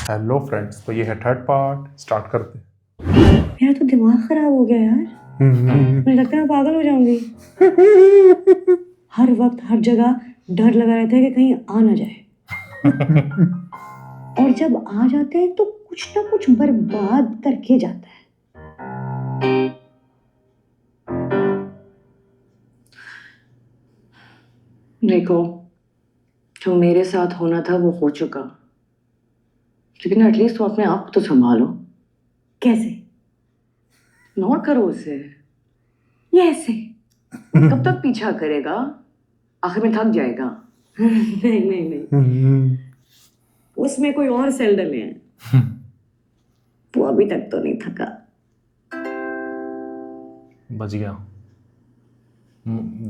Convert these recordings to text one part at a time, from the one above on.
Hello friends, तो ये है थर्ड पार्ट। स्टार्ट करते हैं। मेरा तो दिमाग खराब हो गया यार। मुझे लगता है मैं पागल हो जाऊंगी। हर वक्त हर जगह डर लगा रहता है कि कहीं आ ना जाए। और जब आ जाते हैं तो कुछ ना कुछ बर्बाद करके जाता है। देखो, जो मेरे साथ होना था वो हो चुका, लेकिन एटलीस्ट तुम अपने आप को तो संभालो। कैसे? इग्नोर करो उसे। ये ऐसे कब तक पीछा करेगा? आखिर में थक जाएगा। नहीं नहीं नहीं, उसमें कोई और सेल डले हैं। वो अभी तक तो नहीं थका। बच गया।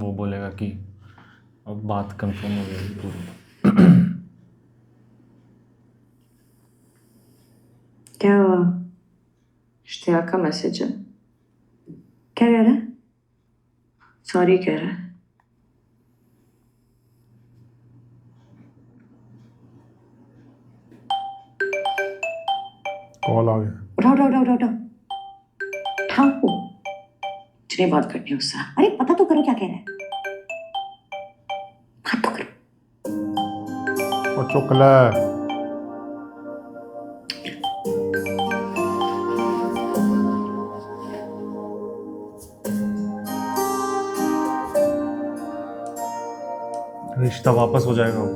वो बोलेगा कि अब बात कंफर्म हो गई पूरी। क्या हुआ? इश्तियाक का मैसेज है। क्या कह रहा है? सॉरी कह रहा है। कॉल आ गया। उठाओ उठाओ उठाओ उठाओ उठाओ। मुझे बात करनी है उससे। अरे पता तो करो क्या कह रहा है। बात तो करो। और चुकला रिश्ता वापस हो जाएगा वो।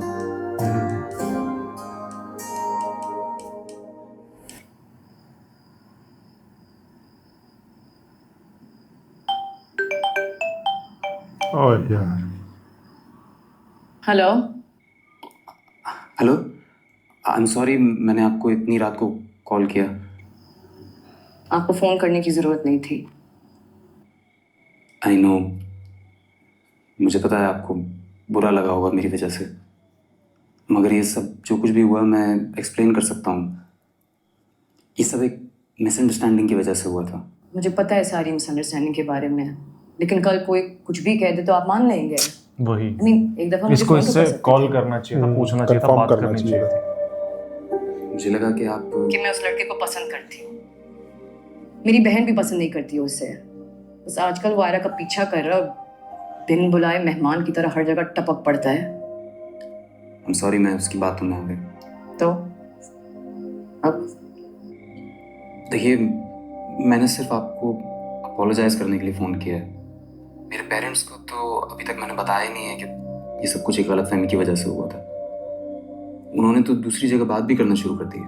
ओह यार। Hello. Hello, I am sorry, मैंने आपको इतनी रात को कॉल किया। आपको फोन करने की जरूरत नहीं थी। आई नो, मुझे पता है आपको बुरा लगा होगा मेरी वजह से, मगर ये सब जो कुछ भी हुआ मैं एक्सप्लेन कर सकता हूँ। ये सब एक मिसअंडरस्टैंडिंग की वजह से हुआ था। मुझे पता है सारी मिसअंडरस्टैंडिंग के बारे में, लेकिन कल कोई कुछ भी कह दे तो आप मान लेंगे। वही I mean, एक दफा मुझे इसको phone तो इससे कर सकते कॉल थे। करना चाहिए था, पूछना चाहिए था, confirm बात करना करनी चाहिए चाहिए थी। मुझे लगा कि आप कि मैं उस लड़के को पसंद करती हूँ। मेरी बहन भी पसंद नहीं करती है उसे। बस आजकल वो आयरा का पीछा कर रहा, बिन बुलाए मेहमान की तरह हर जगह टपक पड़ता है। आई एम सॉरी, मैं उसकी बातों में आ गई। तो अब देखिए, मैंने सिर्फ आपको अपोलोजाइज करने के लिए फ़ोन किया है। मेरे पेरेंट्स को तो अभी तक मैंने बताया ही नहीं है कि ये सब कुछ एक गलतफहमी की वजह से हुआ था। उन्होंने तो दूसरी जगह बात भी करना शुरू कर दी है।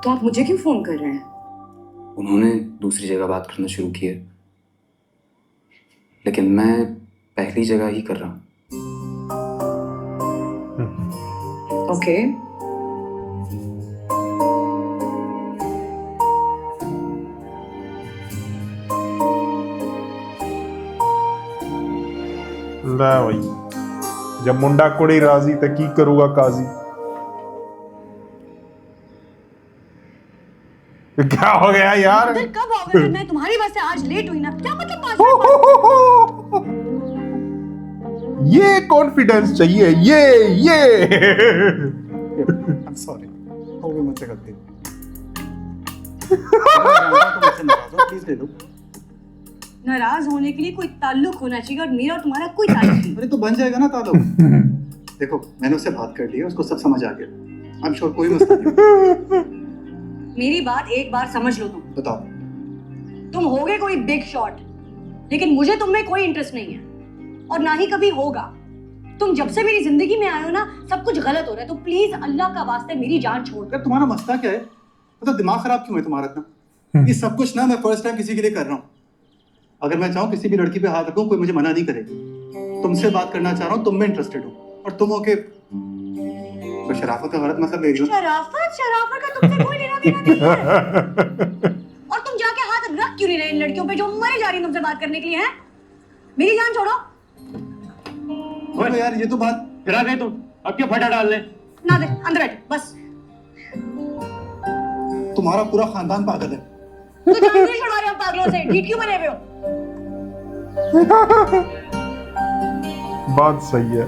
तो आप मुझे क्यों फोन कर रहे हैं? उन्होंने दूसरी जगह बात करना शुरू की है, लेकिन मैं पहली जगह ही कर रहा हूँ। ओके। ले भाई, जब मुंडा कुड़ी राजी तो की करूँगा काजी। क्या हो गया यार? बादल कब आओगे? जब मैं तुम्हारी वजह से आज लेट हुई ना, क्या मतलब 5 मिनट? ये कॉन्फिडेंस चाहिए, ये I'm sorry, हो गई मुझसे गलती। मैं जानता हूं तुम मुझसे नाराज हो, प्लीज ले लो। नाराज होने के लिए कोई ताल्लुक होना चाहिए, और मेरा और तुम्हारा कोई ताल्लुक नहीं। अरे तो बन जाएगा ना ताल्लुक। देखो, मैंने उससे बात कर ली है, उसको सब समझ आ गया। I'm sure कोई मसला नहीं। मेरी बात एक बार समझ लो। बताओ। तुम होगे कोई बिग शॉट, लेकिन मुझे तुम में कोई इंटरेस्ट नहीं है, और ना ही कभी होगा। तुम जब से मेरी जिंदगी में आए हो ना, सब कुछ गलत हो रहा है। तो प्लीज अल्लाह का वास्ते मेरी जान छोड़ दो। यार तुम्हारा मसला क्या है? मतलब दिमाग खराब क्यों है तुम्हारा इतना? ये सब कुछ ना मैं फर्स्ट टाइम किसी के लिए कर रहा हूँ। अगर मैं चाहूँ किसी भी लड़की पे हाथ रखूँ, कोई मुझे मना नहीं करेगा। तुमसे बात करना चाह रहा हूँ, तुम में इंटरेस्टेड हो, और तुम होके तो शराफत का गलत मतलब ले रही हो। शराफत का तुमसे कोई लेना देना नहीं है। और तुम जाके हाथ रख क्यों नहीं रहे इन लड़कियों पे जो मरी जा रही है तुमसे बात करने के लिए? हैं? मेरी जान छोड़ो। तो यार ये तो बात फिरा गए तुम, अब क्या फटा डाल ले? ना दे, अंदर बैठ बस। तुम्हारा पूरा खानदान पागल है। तो जान क्यों छुड़वा रहे हो पागलों से? ठीक क्यों बने हुए हो? बात सही है।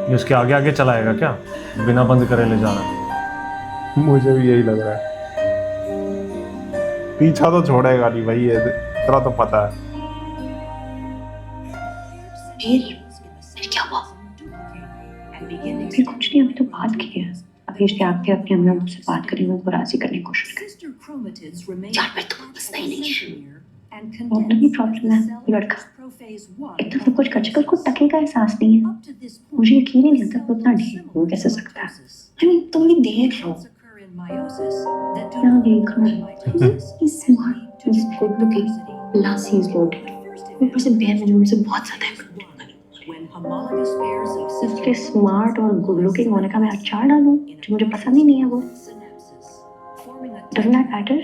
ये उसके आगे आगे चलाएगा क्या, बिना बंद करे ले जाना। मुझे भी यही लग रहा है, पीछा तो छोड़ेगा नहीं भाई, ये इतना तो पता है। फिर क्या हुआ? फिर कुछ नहीं, अभी तो बात की है। अभी इसके आगे अपनी अम्मी मुझसे बात करेंगे, उनको राजी करने की कोशिश करें। यार मैं तो बसता ही नहीं। प्रॉब्लम ही प्रॉब्लम है, लड़का इतना सब कुछ कर को टके का एहसास नहीं है। मुझे यकीन ही नहीं आता वो इतना ढेर हो कैसे सकता है। I mean, तुम भी देख लो, क्या देख लो, he's smart, he's good looking, plus he's loaded, ऊपर से बेयर मिनिमम से बहुत ज्यादा है। इसके स्मार्ट और गुड लुकिंग होने का मैं अचार डालूं जो मुझे पसंद ही नहीं है वो। Doesn't that matter?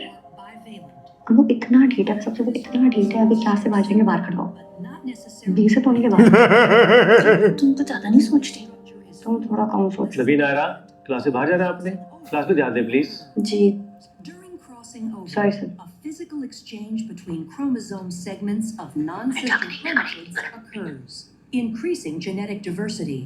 अब वो इतना ढीठ है, सबसे वो इतना ढीठ है, अभी क्लास से बाहर जाएंगे, बाहर खड़ो 20 होने के बाद। तुम तो ज्यादा नहीं सोचती, तुम थोड़ा कम सोच। नवीन आयरा, क्लास से बाहर जाना है आपने, क्लास पे ध्यान दे प्लीज। जी Sorry, sir. A physical exchange between chromosome segments of non-sister chromatids occurs, increasing genetic diversity.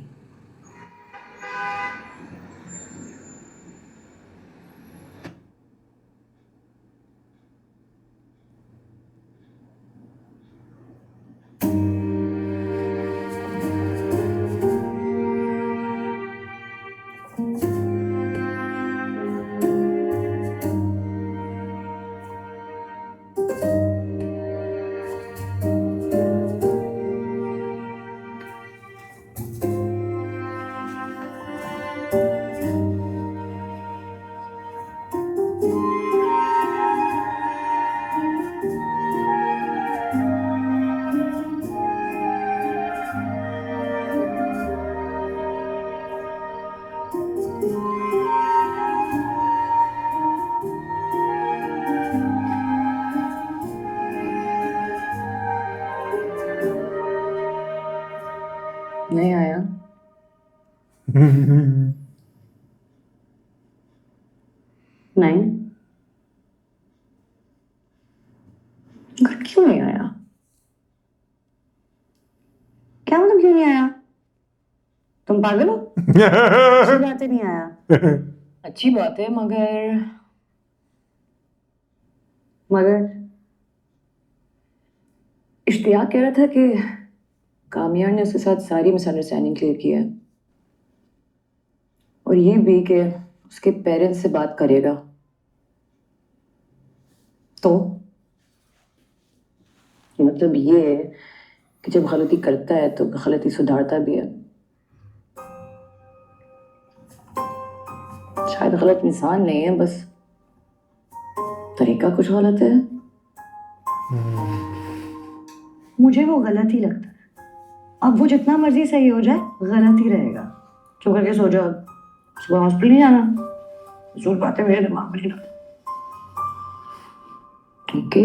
नहीं आया। नहीं, घर क्यों नहीं आया? क्या मतलब क्यों नहीं आया? तुम पागल हो? अच्छी बात है नहीं आया, अच्छी बात है, मगर इश्तियाक कह रहा था कि कामियार ने उसके साथ सारी मिसअंडरस्टैंडिंग क्लियर की है, और ये भी कि उसके पेरेंट्स से बात करेगा। तो मतलब ये है कि जब गलती करता है तो गलती सुधारता भी है। शायद गलत इंसान नहीं है, बस तरीका कुछ गलत है। मुझे वो गलत ही लगता है। अब वो जितना मर्जी सही हो जाए, गलत ही रहेगा। चुप करके सो जाओ, सुबह हॉस्पिटल नहीं जाना। जोर बातें मेरे दिमाग में नहीं लगती। ओके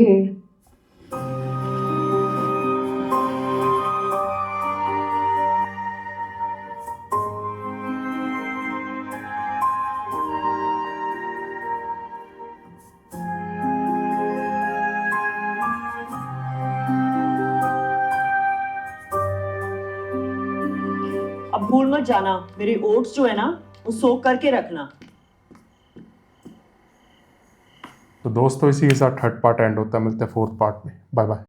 अब भूल मत जाना, मेरे ओट्स जो है ना वो सोक करके रखना। तो दोस्तों इसी के साथ थर्ड पार्ट एंड होता है, मिलते हैं फोर्थ पार्ट में। Bye bye.